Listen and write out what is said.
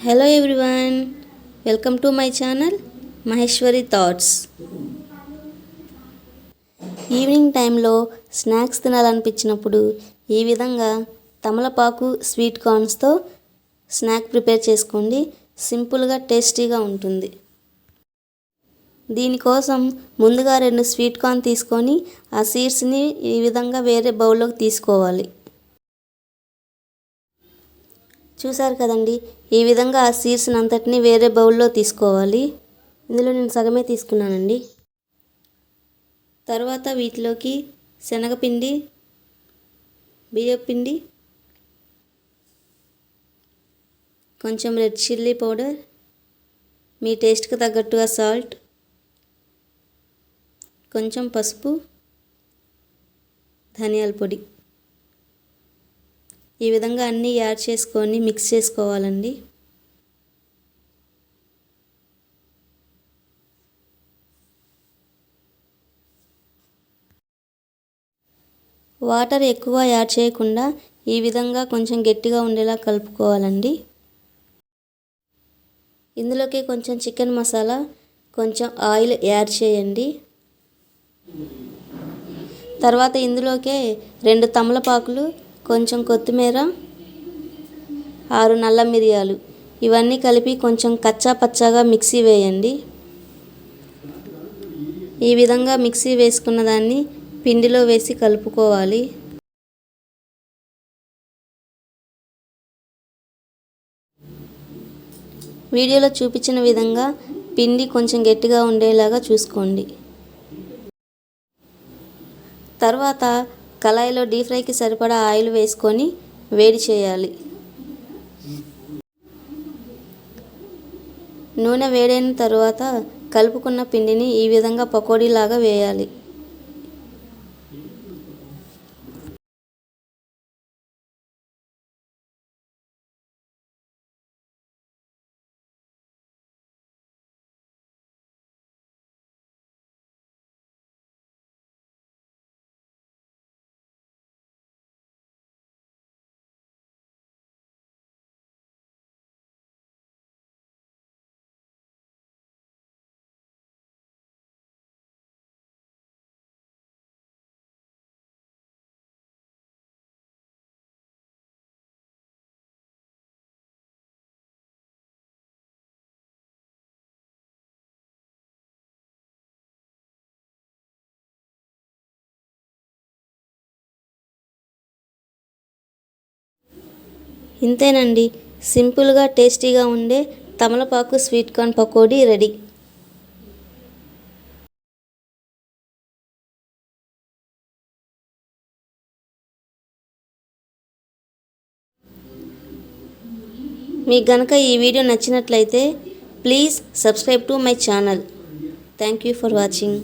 Hello everyone, welcome to my channel Maheshwari Thoughts. Evening టైంలో snacks తినాలనిపించినప్పుడు ఈ విధంగా తమలపాకు స్వీట్ కార్న్స్తో స్నాక్ ప్రిపేర్ చేసుకోండి. సింపుల్గా టేస్టీగా ఉంటుంది. దీనికోసం ముందుగా 2 స్వీట్ కార్న్ తీసుకొని ఆ సీడ్స్ని ఈ విధంగా వేరే బౌల్లోకి తీసుకోవాలి. చూసారు కదండి, ఈ విధంగా ఆ సీడ్స్ని అంతటిని వేరే బౌల్లో తీసుకోవాలి. ఇందులో నేను సగమే తీసుకున్నానండి. తర్వాత వీటిలోకి శనగపిండి, బియ్యపిండి, కొంచెం రెడ్ చిల్లీ పౌడర్, మీ టేస్ట్కి తగ్గట్టుగా సాల్ట్, కొంచెం పసుపు, ధనియాల పొడి, ఈ విధంగా అన్నీ యాడ్ చేసుకొని మిక్స్ చేసుకోవాలండి. వాటర్ ఎక్కువ యాడ్ చేయకుండా ఈ విధంగా కొంచెం గట్టిగా ఉండేలా కలుపుకోవాలండి. ఇందులోకి కొంచెం చికెన్ మసాలా, కొంచెం ఆయిల్ యాడ్ చేయండి. తర్వాత ఇందులోకే 2 తమలపాకులు, కొంచెం కొత్తిమీర, 6 నల్ల మిరియాలు ఇవన్నీ కలిపి కొంచెం కచ్చా పచ్చాగా మిక్సీ వేయండి. ఈ విధంగా మిక్సీ వేసుకున్న దాన్ని పిండిలో వేసి కలుపుకోవాలి. వీడియోలో చూపించిన విధంగా పిండి కొంచెం గట్టిగా ఉండేలాగా చూసుకోండి. తర్వాత కళాయిలో డీప్ ఫ్రైకి సరిపడా ఆయిల్ వేసుకొని వేడి చేయాలి. నూనె వేడైన తర్వాత కలుపుకున్న పిండిని ఈ విధంగా పకోడీలాగా వేయాలి. ఇంతేనండి, సింపుల్గా టేస్టీగా ఉండే తమలపాకు స్వీట్ కార్న్ పకోడీ రెడీ. మీకు గనక ఈ వీడియో నచ్చినట్లయితే please subscribe to my channel. Thank you for watching.